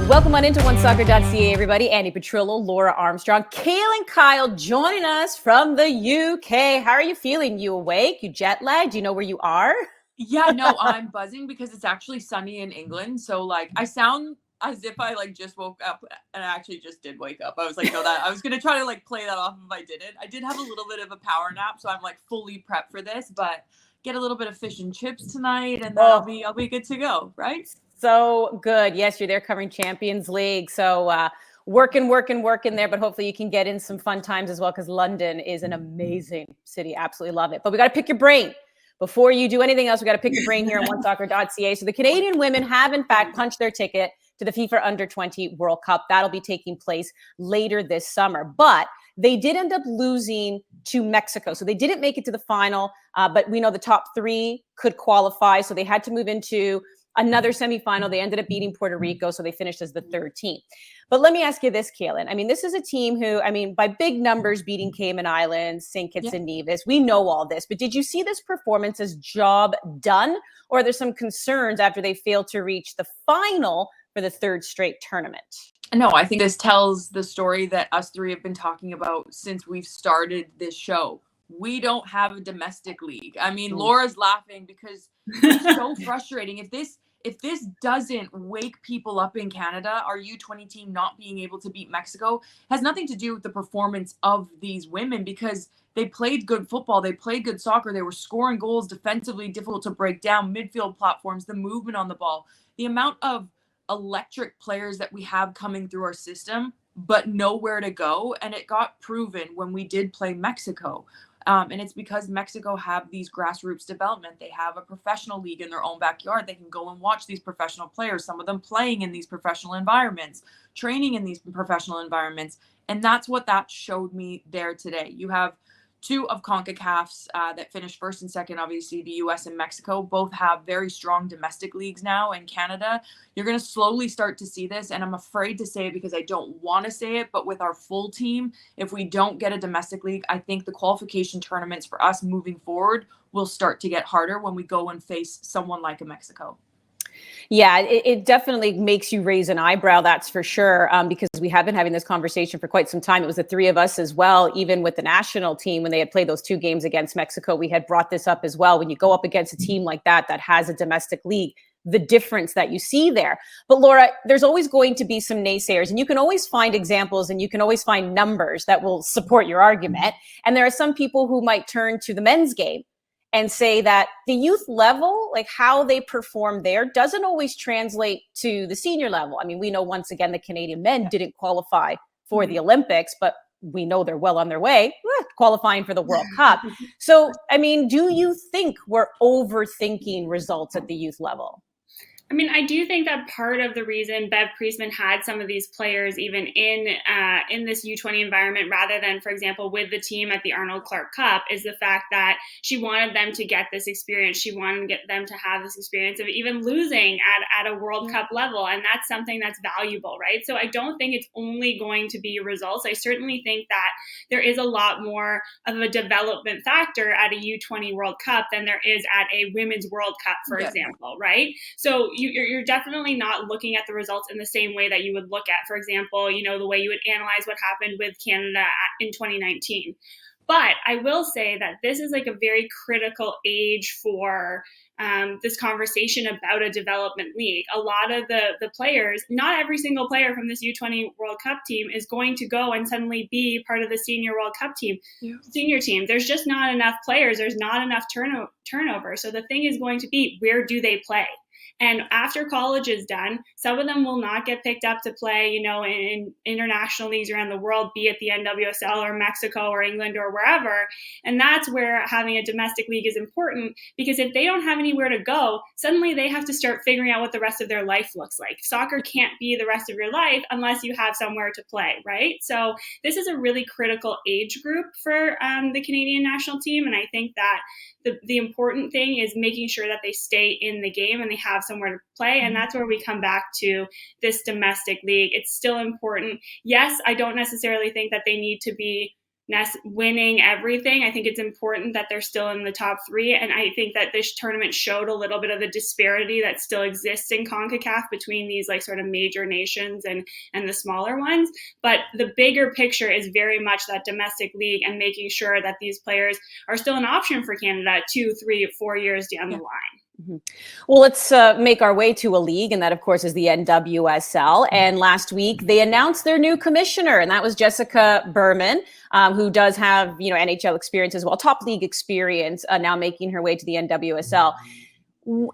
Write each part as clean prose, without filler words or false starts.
Welcome on into OneSoccer.ca, everybody. Andy Petrillo, Laura Armstrong, Kale and Kyle joining us from the UK. How are you feeling? You awake? You jet lagged? Do you know where you are? Yeah, no, I'm buzzing because it's actually sunny in England. So I sound as if I just woke up, and I actually just did wake up. I was like, no, that I was gonna try to play that off if I didn't. I did have a little bit of a power nap, so I'm fully prepped for this, but get a little bit of fish and chips tonight, and then I'll be good to go, right? So good. Yes, you're there covering Champions League. So working there, but hopefully you can get in some fun times as well, because London is an amazing city. Absolutely love it. But we got to pick your brain. Before you do anything else, we got to pick your brain here on OneSoccer.ca. So the Canadian women have, in fact, punched their ticket to the FIFA Under-20 World Cup. That'll be taking place later this summer. But they did end up losing to Mexico. So they didn't make it to the final, but we know the top three could qualify. So they had to move into another semifinal. They ended up beating Puerto Rico, so they finished as the third team. But let me ask you this, Kaylin. I mean, this is a team who, by big numbers, beating Cayman Islands, St. Kitts and Nevis. We know all this. But did you see this performance as job done? Or are there some concerns after they failed to reach the final for the third straight tournament? No, I think this tells the story that us three have been talking about since we've started this show. We don't have a domestic league. I mean, Laura's laughing because it's so frustrating. If this doesn't wake people up in Canada, our U20 team not being able to beat Mexico has nothing to do with the performance of these women, because they played good football. They played good soccer. They were scoring goals, defensively difficult to break down, midfield platforms, the movement on the ball, the amount of electric players that we have coming through our system, but nowhere to go. And it got proven when we did play Mexico. And it's because Mexico have these grassroots development. They have a professional league in their own backyard. They can go and watch these professional players, some of them playing in these professional environments, training in these professional environments. And that's what that showed me there today. You have two of CONCACAF's that finished first and second, obviously the US and Mexico, both have very strong domestic leagues now. In Canada, you're going to slowly start to see this. And I'm afraid to say it because I don't want to say it, but with our full team, if we don't get a domestic league, I think the qualification tournaments for us moving forward will start to get harder when we go and face someone like a Mexico. Yeah, it definitely makes you raise an eyebrow, that's for sure, because we have been having this conversation for quite some time. It was the three of us as well, even with the national team, when they had played those two games against Mexico, we had brought this up as well. When you go up against a team like that has a domestic league, the difference that you see there. But Laura, there's always going to be some naysayers, and you can always find examples and you can always find numbers that will support your argument. And there are some people who might turn to the men's game and say that the youth level, how they perform there, doesn't always translate to the senior level. I mean, we know once again the Canadian men didn't qualify for the Olympics, but we know they're well on their way qualifying for the World Cup. So, do you think we're overthinking results at the youth level? I do think that part of the reason Bev Priestman had some of these players even in this U20 environment rather than, for example, with the team at the Arnold Clark Cup is the fact that she wanted them to get this experience. She wanted to get them to have this experience of even losing at a World Cup level. And that's something that's valuable, right? So I don't think it's only going to be results. I certainly think that there is a lot more of a development factor at a U20 World Cup than there is at a Women's World Cup, for example, right? So you're definitely not looking at the results in the same way that you would look at, for example, the way you would analyze what happened with Canada in 2019. But I will say that this is a very critical age for this conversation about a development league. A lot of the players, not every single player from this U20 World Cup team is going to go and suddenly be part of the senior World Cup team, senior team. There's just not enough players. There's not enough turnover. So the thing is going to be, where do they play? And after college is done, some of them will not get picked up to play, in international leagues around the world, be it the NWSL or Mexico or England or wherever. And that's where having a domestic league is important, because if they don't have anywhere to go, suddenly they have to start figuring out what the rest of their life looks like. Soccer can't be the rest of your life unless you have somewhere to play, right? So this is a really critical age group for the Canadian national team. And I think that the important thing is making sure that they stay in the game and they have somewhere to play. And that's where we come back to this domestic league. It's still important. Yes, I don't necessarily think that they need to be winning everything. I think it's important that they're still in the top 3. And I think that this tournament showed a little bit of the disparity that still exists in CONCACAF between these like sort of major nations and the smaller ones. But the bigger picture is very much that domestic league and making sure that these players are still an option for Canada 2, 3, 4 years down the line. Mm-hmm. Well, let's make our way to a league, and that, of course, is the NWSL. And last week, they announced their new commissioner, and that was Jessica Berman, who does have, NHL experience as well, top league experience, now making her way to the NWSL.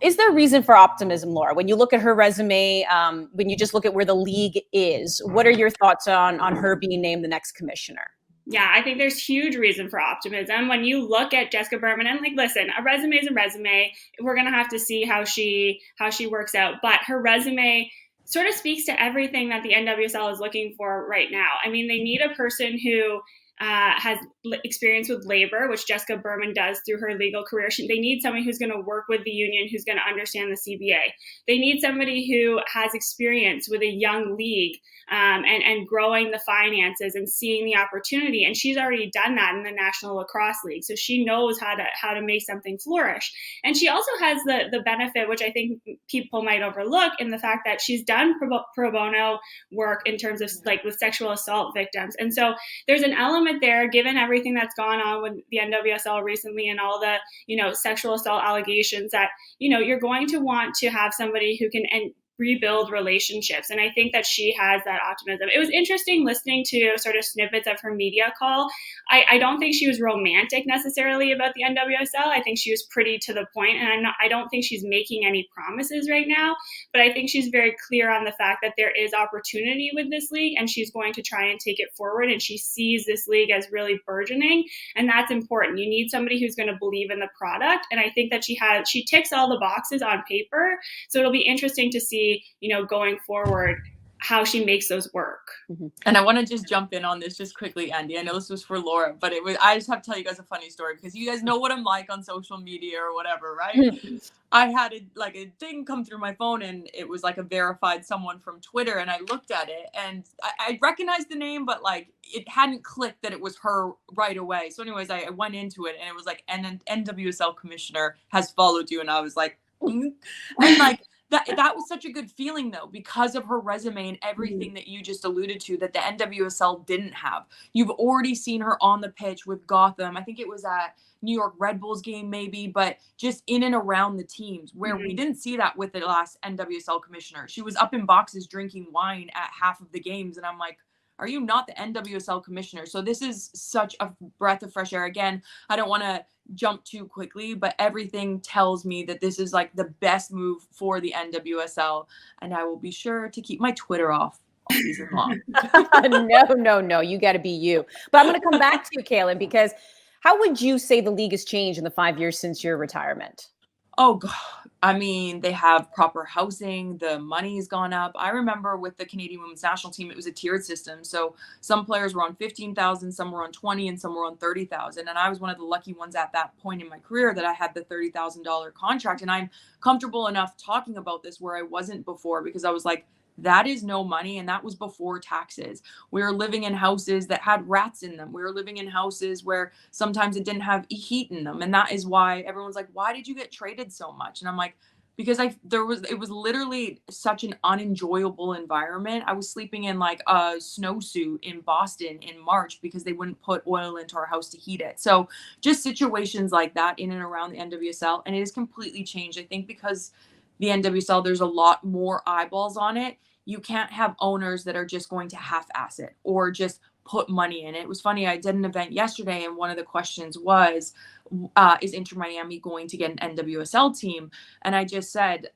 Is there reason for optimism, Laura? When you look at her resume, when you just look at where the league is, what are your thoughts on her being named the next commissioner? Yeah, I think there's huge reason for optimism. When you look at Jessica Berman, and like, listen, a resume is a resume. We're going to have to see how she works out. But her resume sort of speaks to everything that the NWSL is looking for right now. I mean, they need a person who has experience with labor, which Jessica Berman does through her legal career. They need somebody who's going to work with the union, who's going to understand the CBA. They need somebody who has experience with a young league and growing the finances and seeing the opportunity. And she's already done that in the National Lacrosse League. So she knows how to make something flourish. And she also has the benefit, which I think people might overlook, in the fact that she's done pro bono work in terms of like with sexual assault victims. And so there's an element there, given everything that's gone on with the NWSL recently and all the, sexual assault allegations, that, you're going to want to have somebody who can rebuild relationships. And I think that she has that optimism. It was interesting listening to sort of snippets of her media call. I don't think she was romantic necessarily about the NWSL. I think she was pretty to the point, and I don't think she's making any promises right now, but I think she's very clear on the fact that there is opportunity with this league, and she's going to try and take it forward. And she sees this league as really burgeoning, and that's important. You need somebody who's going to believe in the product, and I think that she ticks all the boxes on paper. So it'll be interesting to see, going forward, how she makes those work. Mm-hmm. And I want to just jump in on this just quickly, Andy. I know this was for Laura, but I just have to tell you guys a funny story, because you guys know what I'm like on social media or whatever, right? I had a thing come through my phone, and it was like a verified someone from Twitter, and I looked at it, and I recognized the name, but like it hadn't clicked that it was her right away. So anyways, I went into it, and it was like, an NWSL commissioner has followed you, and I was like, and like, that was such a good feeling, though, because of her resume and everything that you just alluded to that the NWSL didn't have. You've already seen her on the pitch with Gotham. I think it was at New York Red Bulls game maybe, but just in and around the teams, where we didn't see that with the last NWSL commissioner. She was up in boxes drinking wine at half of the games, and I'm like, are you not the NWSL commissioner? So this is such a breath of fresh air. Again, I don't want to jump too quickly, but everything tells me that this is like the best move for the NWSL, and I will be sure to keep my Twitter off all season long. No, you got to be you. But I'm going to come back to you, Kaylin, because how would you say the league has changed in the 5 years since your retirement? Oh, God. I mean, they have proper housing. The money's gone up. I remember with the Canadian women's national team, it was a tiered system. So some players were on 15,000, some were on 20, and some were on 30,000. And I was one of the lucky ones at that point in my career that I had the $30,000 contract. And I'm comfortable enough talking about this where I wasn't before, because I was like, that is no money. And that was before taxes. We were living in houses that had rats in them. We were living in houses where sometimes it didn't have heat in them. And that is why everyone's like, why did you get traded so much? And I'm like, because it was literally such an unenjoyable environment. I was sleeping in like a snowsuit in Boston in March because they wouldn't put oil into our house to heat it. So just situations like that in and around the NWSL. And it has completely changed. I think because the NWSL, there's a lot more eyeballs on it. You can't have owners that are just going to half-ass it or just put money in it. It was funny. I did an event yesterday, and one of the questions was, is Inter Miami going to get an NWSL team? And I just said,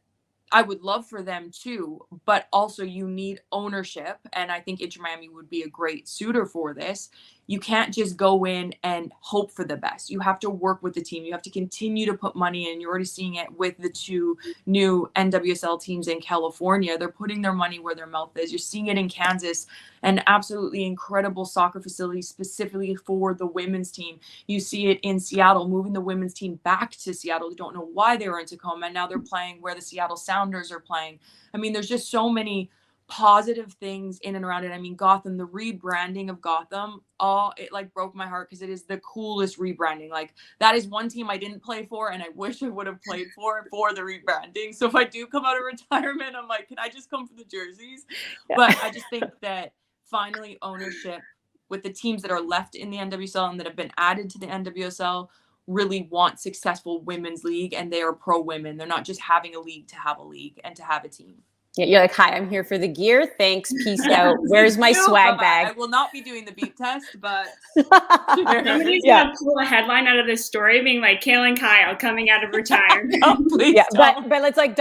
I would love for them too, but also you need ownership. And I think Inter Miami would be a great suitor for this. You can't just go in and hope for the best. You have to work with the team. You have to continue to put money in. You're already seeing it with the two new NWSL teams in California. They're putting their money where their mouth is. You're seeing it in Kansas, an absolutely incredible soccer facility specifically for the women's team. You see it in Seattle, moving the women's team back to Seattle. You don't know why they were in Tacoma, and now they're playing where the Seattle Sounders are playing. I mean, there's just so many positive things in and around it. I mean, Gotham, the rebranding of Gotham, it like broke my heart because it is the coolest rebranding. Like, that is one team I didn't play for, and I wish I would have played for the rebranding. So if I do come out of retirement, I'm like, can I just come for the jerseys? Yeah. But I just think that finally ownership with the teams that are left in the NWSL and that have been added to the NWSL really want successful women's league, and they are pro women. They're not just having a league to have a league and to have a team. Yeah, you're like, hi, I'm here for the gear. Thanks. Peace out. Where's my swag bag? I will not be doing the beep test, but somebody's gonna pull a headline out of this story being like Kale Kyle coming out of retirement. Yeah, but let's like ...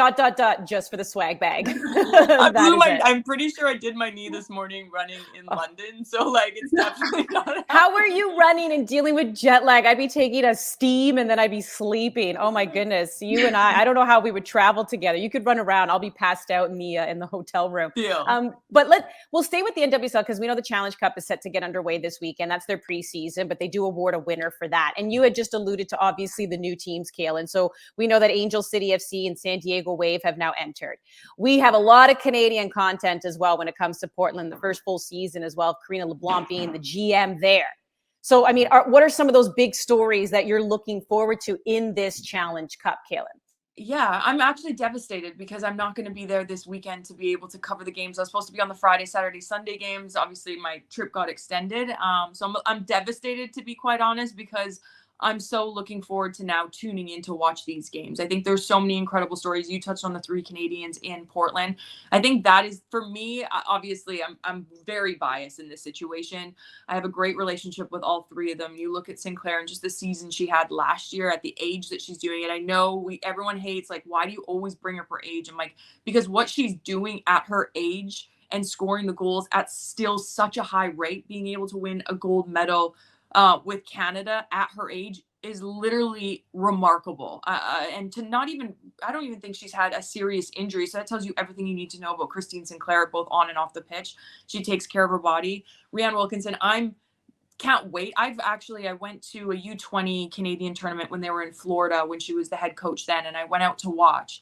just for the swag bag. I'm pretty sure I did my knee this morning running in London, so like it's definitely not. How are you running and dealing with jet lag? I'd be taking a steam and then I'd be sleeping. Oh my goodness, you and I don't know how we would travel together. You could run around. I'll be passed out in the hotel room. Yeah. But we'll stay with the NWSL because we know the Challenge Cup is set to get underway this weekend. That's their preseason, but they do award a winner for that. And you had just alluded to obviously the new teams, Kaylin. So we know that Angel City FC and San Diego Wave have now entered. We have a lot of Canadian content as well when it comes to Portland, the first full season as well, Karina LeBlanc being the GM there. So, I mean, what are some of those big stories that you're looking forward to in this Challenge Cup, Kaylin? Yeah, I'm actually devastated because I'm not going to be there this weekend to be able to cover the games. I was supposed to be on the Friday, Saturday, Sunday games. Obviously, my trip got extended. So I'm devastated, to be quite honest, because I'm so looking forward to now tuning in to watch these games. I think there's so many incredible stories. You touched on the 3 Canadians in Portland. I think that is, for me, obviously, I'm very biased in this situation. I have a great relationship with all 3 of them. You look at Sinclair and just the season she had last year at the age that she's doing it. I know everyone hates, like, why do you always bring up her age? I'm like, because what she's doing at her age and scoring the goals at still such a high rate, being able to win a gold medal with Canada at her age is literally remarkable. And to not even, I don't even think she's had a serious injury. So that tells you everything you need to know about Christine Sinclair, both on and off the pitch. She takes care of her body. Rianne Wilkinson, can't wait. I went to a U20 Canadian tournament when they were in Florida when she was the head coach then, and I went out to watch.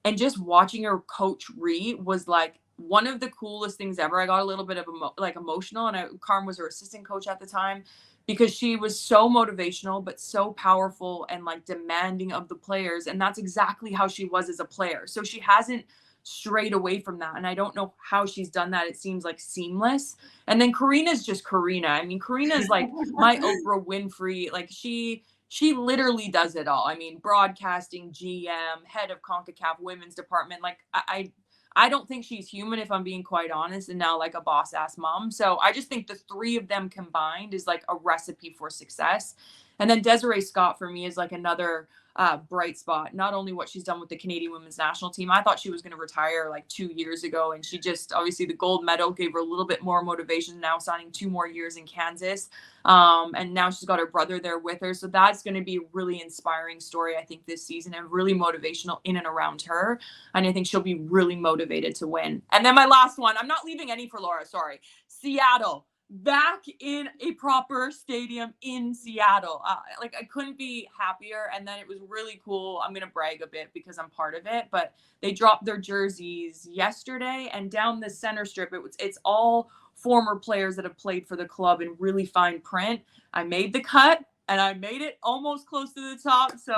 And just watching her coach Ree was like one of the coolest things ever. I got a little bit of emotional, and Carm was her assistant coach at the time, because she was so motivational, but so powerful and like demanding of the players. And that's exactly how she was as a player. So she hasn't strayed away from that. And I don't know how she's done that. It seems like seamless. And then Karina's just Karina. I mean, Karina's like my Oprah Winfrey. Like she literally does it all. I mean, broadcasting, GM, head of CONCACAF women's department. Like I don't think she's human, if I'm being quite honest, and now like a boss ass mom. So I just think the 3 of them combined is like a recipe for success. And then Desiree Scott for me is like another bright spot. Not only what she's done with the Canadian women's national team. I thought she was going to retire like 2 years ago, and she just, obviously the gold medal gave her a little bit more motivation, now signing 2 more years in Kansas. And now she's got her brother there with her. So that's going to be a really inspiring story, I think, this season, and really motivational in and around her. And I think she'll be really motivated to win. And then my last one, I'm not leaving any for Laura, sorry. Seattle. Back in a proper stadium in Seattle. Like, I couldn't be happier. And then it was really cool. I'm going to brag a bit because I'm part of it, but they dropped their jerseys yesterday, and down the center strip, it's all former players that have played for the club in really fine print. I made the cut, and I made it almost close to the top. So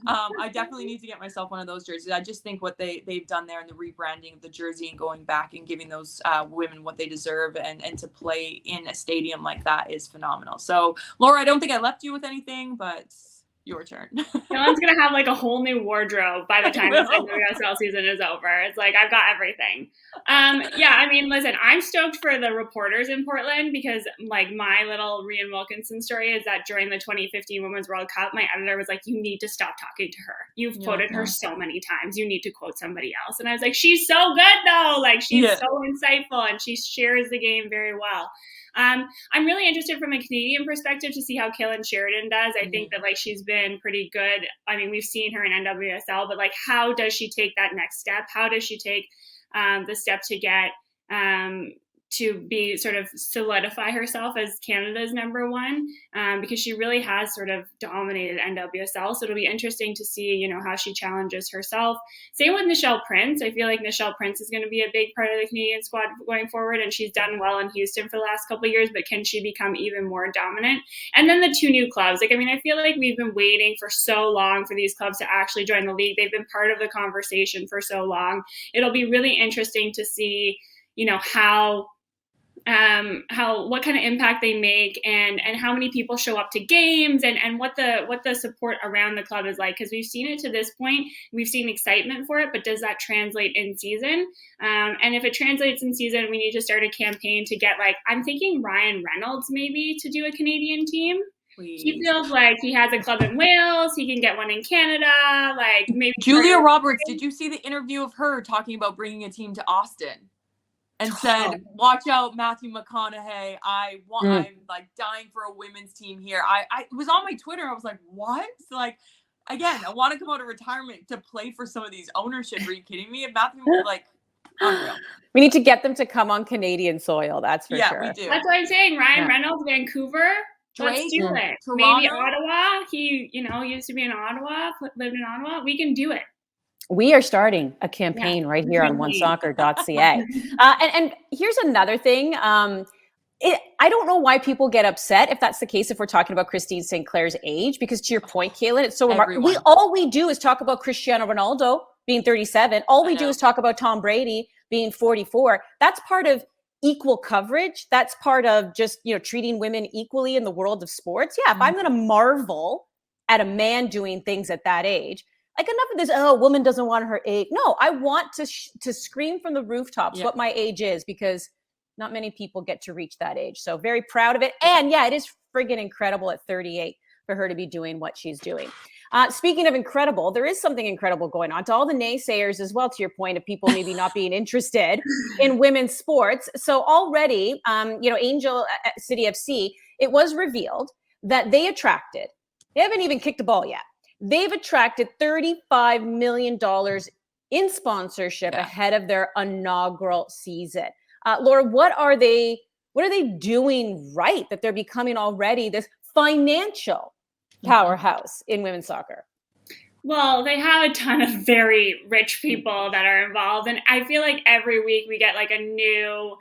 I definitely need to get myself one of those jerseys. I just think what they've done there in the rebranding of the jersey and going back and giving those women what they deserve and to play in a stadium like that is phenomenal. So, Laura, I don't think I left you with anything, but your turn. Dylan's going to have like a whole new wardrobe by the time this NWSL season is over. It's like, I've got everything. Yeah, I mean, listen, I'm stoked for the reporters in Portland because like my little Rianne Wilkinson story is that during the 2015 Women's World Cup, my editor was like, you need to stop talking to her. You've quoted her so many times. You need to quote somebody else. And I was like, she's so good though. Like she's so insightful and she shares the game very well. I'm really interested from a Canadian perspective to see how Kaylin Sheridan does. I think that like she's been pretty good. I mean, we've seen her in NWSL, but like how does she take that next step? How does she take the step to get to be sort of solidify herself as Canada's number one, because she really has sort of dominated NWSL. So it'll be interesting to see, you know, how she challenges herself. Same with Nichelle Prince. I feel like Nichelle Prince is going to be a big part of the Canadian squad going forward, and she's done well in Houston for the last couple of years, but can she become even more dominant? And then the two new clubs. Like, I mean, I feel like we've been waiting for so long for these clubs to actually join the league. They've been part of the conversation for so long. It'll be really interesting to see, you know, what kind of impact they make, and how many people show up to games, and what the support around the club is like, because we've seen it to this point. We've seen excitement for it, but does that translate in season? And if it translates in season, we need to start a campaign to get, like, I'm thinking Ryan Reynolds maybe to do a Canadian team. Please. He feels like he has a club in Wales. He can get one in Canada. Like, maybe Julia Roberts. Did you see the interview of her talking about bringing a team to Austin? And said, watch out, Matthew McConaughey. I'm like dying for a women's team here. I was on my Twitter. I was like, what? Like, again, I want to come out of retirement to play for some of these ownership. Are you kidding me? Matthew, like, unreal. We need to get them to come on Canadian soil. That's for sure. Yeah, we do. That's what I'm saying. Ryan Reynolds, Vancouver. Drake, let's do it. Toronto. Maybe Ottawa. He, you know, used to be in Ottawa, lived in Ottawa. We can do it. We are starting a campaign right here on OneSoccer.ca. And here's another thing. I don't know why people get upset if that's the case, if we're talking about Christine St. Clair's age, because to your point, Kaylin, it's so remarkable. All we do is talk about Cristiano Ronaldo being 37. All we do is talk about Tom Brady being 44. That's part of equal coverage. That's part of just, you know, treating women equally in the world of sports. Yeah, if I'm going to marvel at a man doing things at that age, like, enough of this, oh, a woman doesn't want her age. No, I want to scream from the rooftops what my age is, because not many people get to reach that age. So very proud of it. And yeah, it is friggin' incredible at 38 for her to be doing what she's doing. Speaking of incredible, there is something incredible going on. To all the naysayers as well, to your point of people maybe not being interested in women's sports. So already, you know, Angel City FC, it was revealed that they haven't even kicked a ball yet. They've attracted $35 million in sponsorship ahead of their inaugural season. Laura, what are they doing right that they're becoming already this financial powerhouse in women's soccer? Well, they have a ton of very rich people that are involved. And I feel like every week we get like a new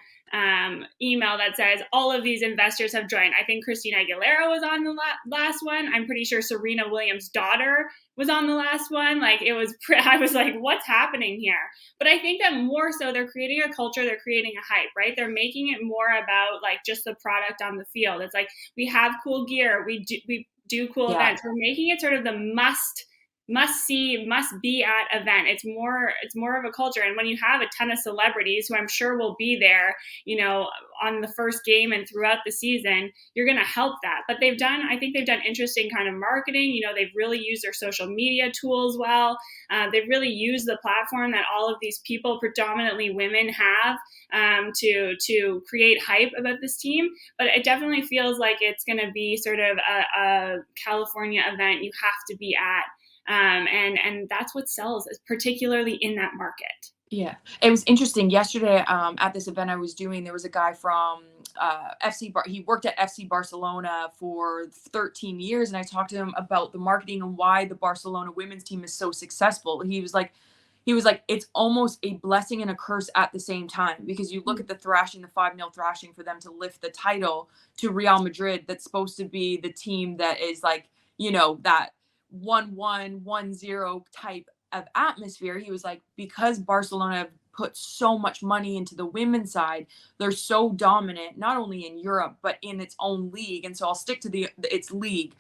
email that says all of these investors have joined. I think Christina Aguilera was on the last one. I'm pretty sure Serena Williams' daughter was on the last one. Like, I was like, what's happening here? But I think that more so they're creating a culture, they're creating a hype, right? They're making it more about like just the product on the field. It's like, we have cool gear, we do cool events. We're making it sort of the must see, must be at event. It's more of a culture. And when you have a ton of celebrities who I'm sure will be there, you know, on the first game and throughout the season, you're going to help that. But I think they've done interesting kind of marketing. You know, they've really used their social media tools well. They've really used the platform that all of these people, predominantly women, have to create hype about this team. But it definitely feels like it's going to be sort of a California event you have to be at. And that's what sells, particularly in that market. Yeah, it was interesting. Yesterday, at this event I was doing, there was a guy from he worked at FC Barcelona for 13 years, and I talked to him about the marketing and why the Barcelona women's team is so successful. He was like, it's almost a blessing and a curse at the same time, because you look at the thrashing, the 5-0 thrashing for them to lift the title to Real Madrid, that's supposed to be the team that is like, you know, that 1-1, 1-0 type of atmosphere. He was like, because Barcelona have put so much money into the women's side, they're so dominant, not only in Europe, but in its own league. And so I'll stick to its league.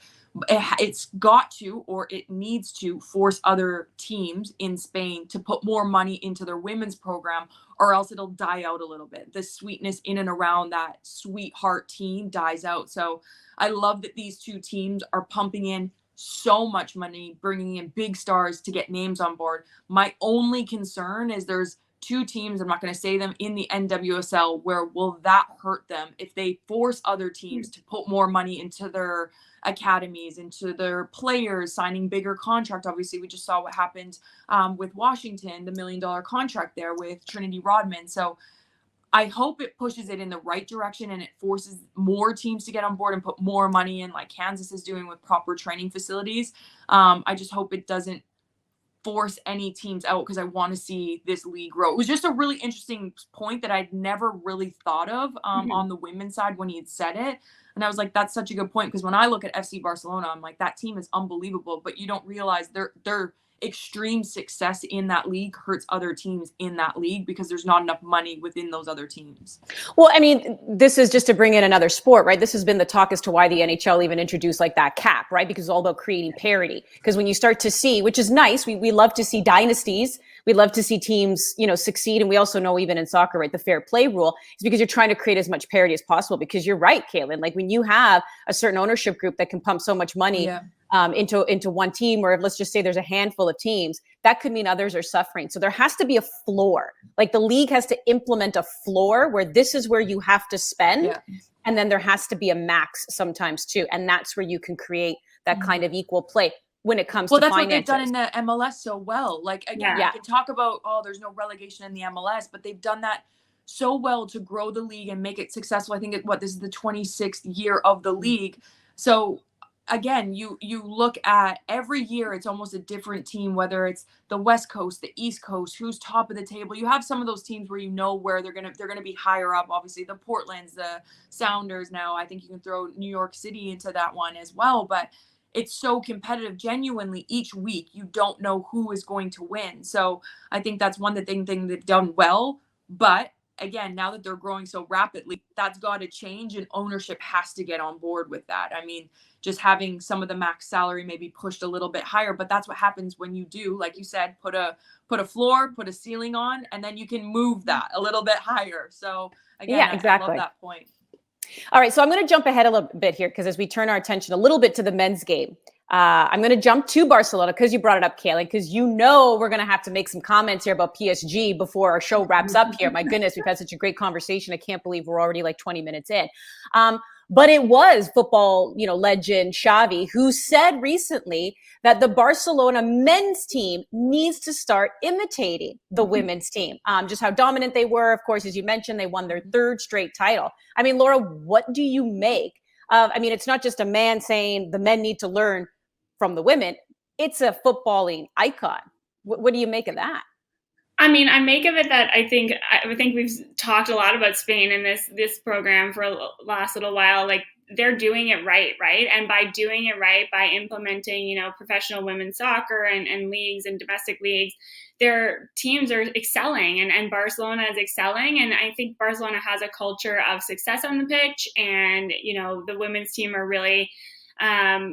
It's got to, or it needs to, force other teams in Spain to put more money into their women's program, or else it'll die out a little bit. The sweetness in and around that sweetheart team dies out. So I love that these two teams are pumping in so much money, bringing in big stars to get names on board. My only concern is there's two teams, I'm not going to say them, in the NWSL, where will that hurt them if they force other teams to put more money into their academies, into their players, signing bigger contract. Obviously, we just saw what happened with Washington, the $1 million contract there with Trinity Rodman. So I hope it pushes it in the right direction and it forces more teams to get on board and put more money in, like Kansas is doing with proper training facilities. I just hope it doesn't force any teams out, because I want to see this league grow. It was just a really interesting point that I'd never really thought of on the women's side when he had said it. And I was like, that's such a good point, because when I look at FC Barcelona, I'm like, that team is unbelievable, but you don't realize their extreme success in that league hurts other teams in that league because there's not enough money within those other teams. Well, I mean, this is just to bring in another sport, right? This has been the talk as to why the NHL even introduced like that cap, right? Because it's all about creating parity. Because when you start to see, which is nice, we love to see dynasties. We love to see teams, succeed. And we also know even in soccer, right, the fair play rule is because you're trying to create as much parity as possible. Because you're right, Kaylin, like when you have a certain ownership group that can pump so much money into one team, or let's just say there's a handful of teams, that could mean others are suffering. So there has to be a floor. Like the league has to implement a floor where this is where you have to spend. Yeah. And then there has to be a max sometimes too. And that's where you can create that kind of equal play when it comes to finances. Well, that's what they've done in the MLS so well. Like, again, you can talk about, there's no relegation in the MLS, but they've done that so well to grow the league and make it successful. I think this is the 26th year of the league. So again, you look at every year, it's almost a different team, whether it's the West Coast, the East Coast, who's top of the table. You have some of those teams where where they're gonna be higher up. Obviously, the Portlands, the Sounders. Now, I think you can throw New York City into that one as well. But it's so competitive. Genuinely, each week you don't know who is going to win. So I think that's one thing they've done well. But again, now that they're growing so rapidly, that's got to change, and ownership has to get on board with that. I mean, just having some of the max salary maybe pushed a little bit higher, but that's what happens when you do, like you said, put a floor, put a ceiling on, and then you can move that a little bit higher. So again, exactly. I love that point. All right, so I'm going to jump ahead a little bit here, because as we turn our attention a little bit to the men's game, I'm going to jump to Barcelona, because you brought it up, Kaylin, because we're going to have to make some comments here about PSG before our show wraps up here. My goodness, we've had such a great conversation. I can't believe we're already like 20 minutes in. But it was football, legend Xavi who said recently that the Barcelona men's team needs to start imitating the women's team. Just how dominant they were. Of course, as you mentioned, they won their third straight title. I mean, Laura, what do you make of, it's not just a man saying the men need to learn from the women. It's a footballing icon. What do you make of that? I mean, I make of it that I think we've talked a lot about Spain in this program for the last little while. Like, they're doing it right? And by doing it right, by implementing, professional women's soccer and leagues and domestic leagues, their teams are excelling, and Barcelona is excelling. And I think Barcelona has a culture of success on the pitch, and, the women's team are really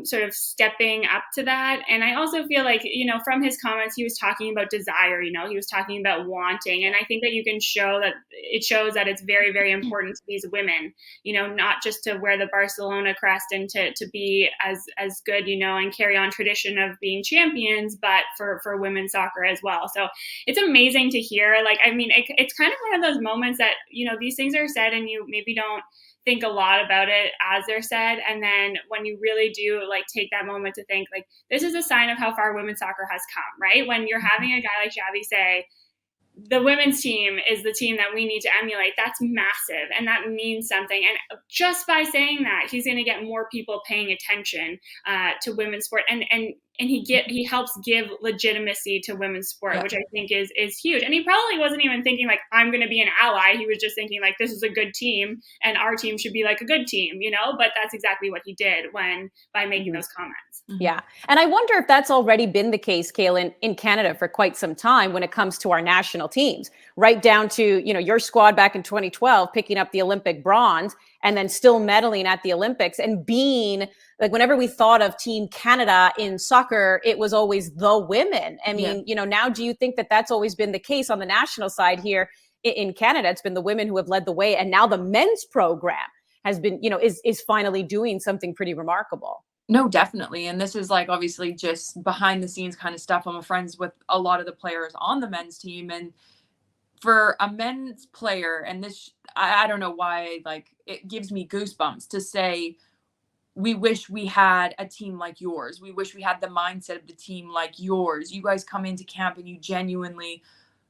sort of stepping up to that. And I also feel like, from his comments, he was talking about desire, he was talking about wanting. And I think that you can show that it shows that it's very, very important to these women, not just to wear the Barcelona crest and to be as good, and carry on tradition of being champions, but for women's soccer as well. So it's amazing to hear. Like, I mean, it's kind of one of those moments that, these things are said and you maybe don't think a lot about it as they're said. And then when you really do take that moment to think, this is a sign of how far women's soccer has come, right? When you're having a guy like Xavi say, the women's team is the team that we need to emulate, that's massive. And that means something. And just by saying that, he's going to get more people paying attention to women's sport. And he helps give legitimacy to women's sport, which I think is huge. And he probably wasn't even thinking I'm going to be an ally. He was just thinking this is a good team and our team should be like a good team, but that's exactly what he did by making those comments. Yeah. And I wonder if that's already been the case, Kaylin, in Canada for quite some time when it comes to our national teams, right down to, your squad back in 2012, picking up the Olympic bronze and then still medaling at the Olympics and being whenever we thought of Team Canada in soccer, it was always the women. I mean, now do you think that that's always been the case on the national side here in Canada? It's been the women who have led the way. And now the men's program has been, is finally doing something pretty remarkable. No, definitely. And this is obviously just behind the scenes kind of stuff. I'm friends with a lot of the players on the men's team. And for a men's player, and this, I don't know why, it gives me goosebumps to say, we wish we had a team like yours. We wish we had the mindset of the team like yours. You guys come into camp and you genuinely,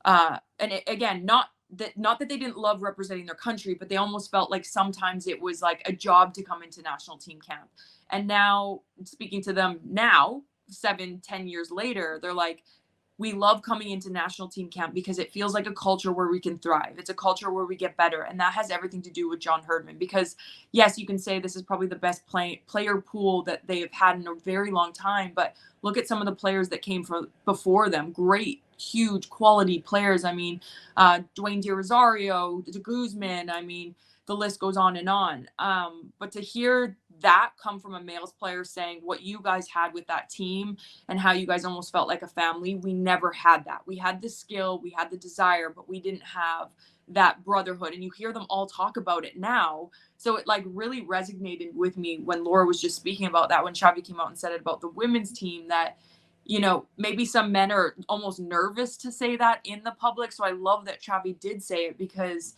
again, not that not that they didn't love representing their country, but they almost felt like sometimes it was like a job to come into national team camp. And now speaking to them now, 7-10 years later, they're like, we love coming into national team camp because it feels like a culture where we can thrive. It's a culture where we get better. And that has everything to do with John Herdman, because yes, you can say this is probably the best player pool that they have had in a very long time. But look at some of the players that came from before them. Great, huge quality players. I mean, Dwayne De Rosario, De Guzman. I mean, the list goes on and on. But to hear that come from a males player saying what you guys had with that team and how you guys almost felt like a family, we never had that. We had the skill, we had the desire, but we didn't have that brotherhood. And you hear them all talk about it now. So it like really resonated with me when Laura was just speaking about that, when Xavi came out and said it about the women's team, that, you know, maybe some men are almost nervous to say that in the public. So I love that Xavi did say it, because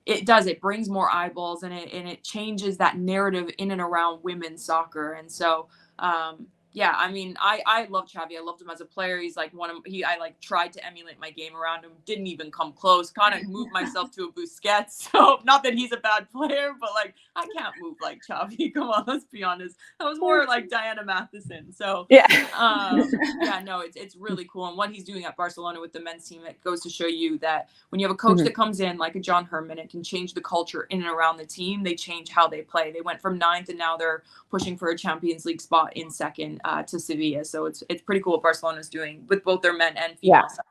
it brings more eyeballs, and it changes that narrative in and around women's soccer. And so, yeah, I mean, I love Xavi. I loved him as a player. He's like I like tried to emulate my game around him. Didn't even come close. Kind of moved myself to a Busquets. So not that he's a bad player, but like, I can't move like Xavi. Come on, let's be honest. I was more like Diana Matheson. So Yeah. yeah, no, it's really cool. And what he's doing at Barcelona with the men's team, it goes to show you that when you have a coach that comes in like a John Herdman, it can change the culture in and around the team. They change how they play. They went from 9th and now they're pushing for a Champions League spot in second to Sevilla. So it's pretty cool what Barcelona's doing with both their men and female side.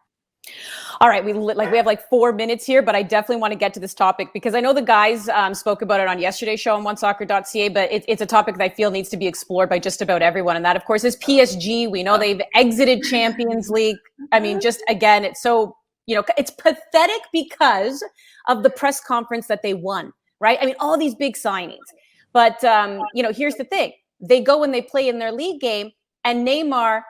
All right, we have like 4 minutes here, but I definitely want to get to this topic because I know the guys spoke about it on yesterday's show on OneSoccer.ca, but it's a topic that I feel needs to be explored by just about everyone, and that, of course, is PSG. We know they've exited Champions League. I mean, just again, it's so, you know, it's pathetic because of the press conference that they won, right? I mean, all these big signings, but you know, here's the thing: they go and they play in their league game, and Neymar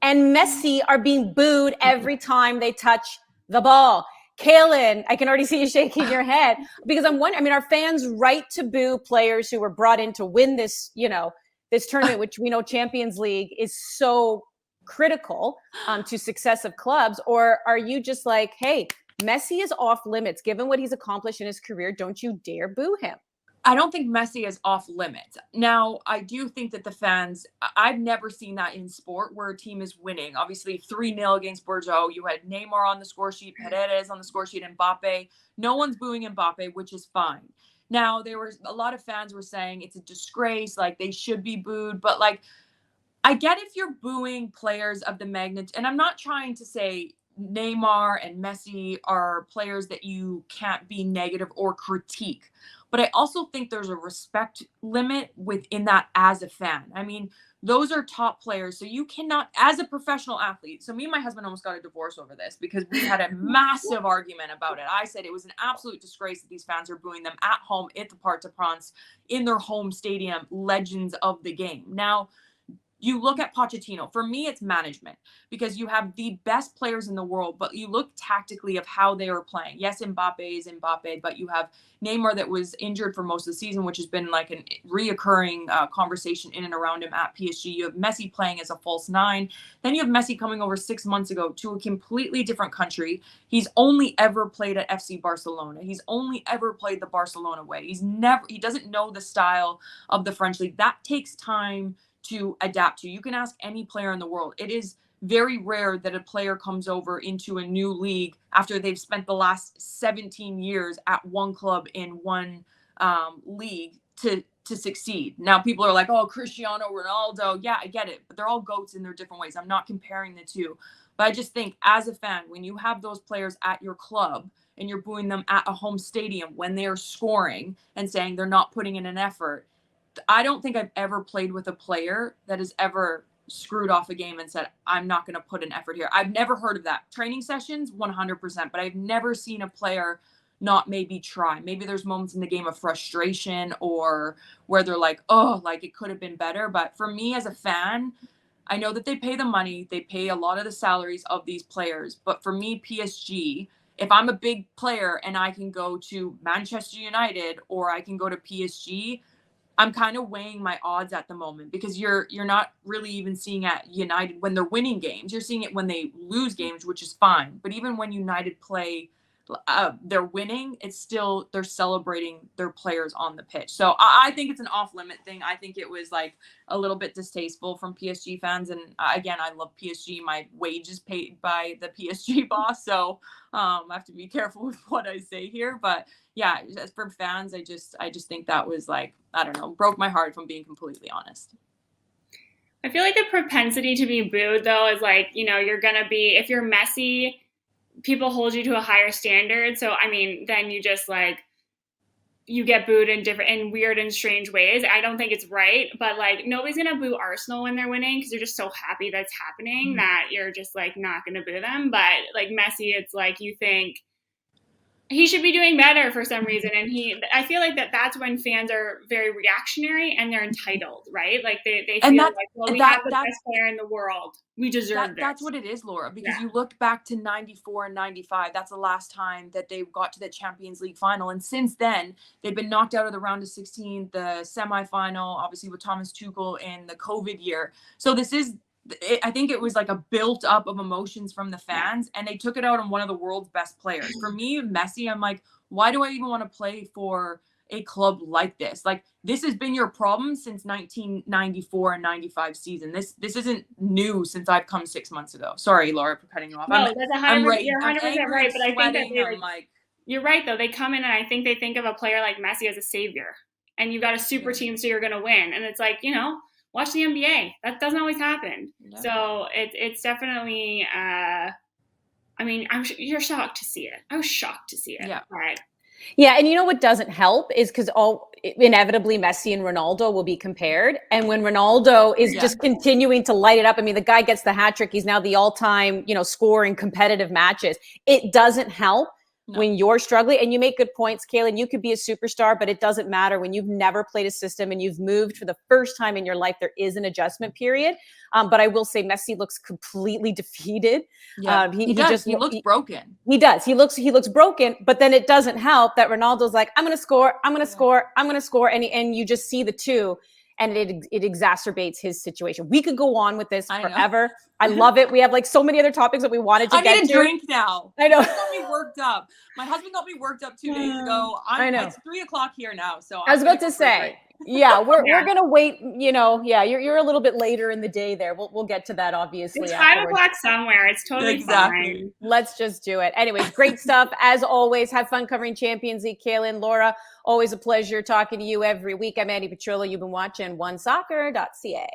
and Messi are being booed every time they touch the ball. Kaylin, I can already see you shaking your head because I'm wondering, I mean, are fans right to boo players who were brought in to win this, you know, this tournament, which we know Champions League is so critical to success of clubs? Or are you just like, hey, Messi is off limits, given what he's accomplished in his career, don't you dare boo him? I don't think Messi is off limits. Now, I do think that the fans, I've never seen that in sport where a team is winning. Obviously, 3-0 against Bordeaux. You had Neymar on the score sheet, Paredes on the score sheet, Mbappe. No one's booing Mbappe, which is fine. Now, there were a lot of fans were saying it's a disgrace, like they should be booed. But like, I get if you're booing players of the magnitude, and I'm not trying to say Neymar and Messi are players that you can't be negative or critique. But I also think there's a respect limit within that as a fan. I mean, those are top players. So you cannot, as a professional athlete. So me and my husband almost got a divorce over this because we had a massive argument about it. I said it was an absolute disgrace that these fans are booing them at home at the Parc des Princes in their home stadium, legends of the game. Now, you look at Pochettino. For me, it's management because you have the best players in the world, but you look tactically of how they are playing. Yes, Mbappe is Mbappe, but you have Neymar that was injured for most of the season, which has been like a reoccurring conversation in and around him at PSG. You have Messi playing as a false 9. Then you have Messi coming over 6 months ago to a completely different country. He's only ever played at FC Barcelona. He's only ever played the Barcelona way. He doesn't know the style of the French league. That takes time to adapt to. You can ask any player in the world. It is very rare that a player comes over into a new league after they've spent the last 17 years at one club in one league to succeed. Now people are like, oh, Cristiano Ronaldo. Yeah, I get it. But they're all GOATs in their different ways. I'm not comparing the two. But I just think as a fan, when you have those players at your club and you're booing them at a home stadium when they're scoring and saying they're not putting in an effort, I don't think I've ever played with a player that has ever screwed off a game and said, I'm not going to put an effort here. I've never heard of that. Training sessions, 100%, but I've never seen a player not maybe try. Maybe there's moments in the game of frustration or where they're like, oh, like it could have been better. But for me as a fan, I know that they pay the money. They pay a lot of the salaries of these players. But for me, PSG, if I'm a big player and I can go to Manchester United or I can go to PSG, I'm kind of weighing my odds at the moment because you're not really even seeing at United when they're winning games. You're seeing it when they lose games, which is fine. But even when United play they're winning, it's still they're celebrating their players on the pitch. So I think it's an off limit thing. I think it was like a little bit distasteful from PSG fans. And again, I love PSG. My wage is paid by the PSG boss, so I have to be careful with what I say here. But yeah, as for fans, I just think that was like, I don't know, broke my heart, if I'm being completely honest. I feel like the propensity to be booed, though, is like, you know, you're going to be, if you're Messi, people hold you to a higher standard. So, I mean, then you just like, you get booed in weird and strange ways. I don't think it's right, but like nobody's going to boo Arsenal when they're winning because they're just so happy that's happening that you're just like not going to boo them. But like Messi, it's like you think he should be doing better for some reason. And I feel like that's when fans are very reactionary and they're entitled, right? Like they feel like, well, we have the best player in the world. We deserve this. That's what it is, Laura, because you look back to 94 and 95. That's the last time that they got to the Champions League final. And since then, they've been knocked out of the round of 16, the semifinal, obviously with Thomas Tuchel in the COVID year. So I think it was like a built up of emotions from the fans, and they took it out on one of the world's best players. For me, Messi, I'm like, why do I even want to play for a club like this? Like, this has been your problem since 1994 and 95 season. This isn't new since I've come 6 months ago. Sorry, Laura, for cutting you off. No, that's 100%. You're 100% right. But I think that you're right, though. They come in and I think they think of a player like Messi as a savior, and you've got a super team, so you're going to win. And it's like, you know, watch the NBA. That doesn't always happen. No. So it's definitely, I mean, you're shocked to see it. I was shocked to see it. Yeah. Right. Yeah. And you know what doesn't help is because inevitably Messi and Ronaldo will be compared. And when Ronaldo is just continuing to light it up, I mean, the guy gets the hat trick. He's now the all-time, you know, scorer in competitive matches. It doesn't help. No. When you're struggling, and you make good points, Kaylin, you could be a superstar, but it doesn't matter when you've never played a system and you've moved for the first time in your life. There is an adjustment period. But I will say Messi looks completely defeated. Yeah, he does. He looks broken. He does. He looks broken, but then it doesn't help that Ronaldo's like, I'm going to score. I'm going to score. I'm going to score. And you just see the two. And it exacerbates his situation. We could go on with this forever. I love it. We have like so many other topics that we wanted to get to. I need a drink now. I know. My husband got me worked up. My husband got me worked up 2 days ago. I know. It's 3:00 here now. So I was about to say, we're gonna wait. You know, you're a little bit later in the day there. We'll get to that obviously. It's 5 o'clock somewhere. It's totally fine. Let's just do it. Anyways, great stuff as always. Have fun covering Champions League, Kaylin, Laura. Always a pleasure talking to you every week. I'm Andy Petrillo. You've been watching OneSoccer.ca.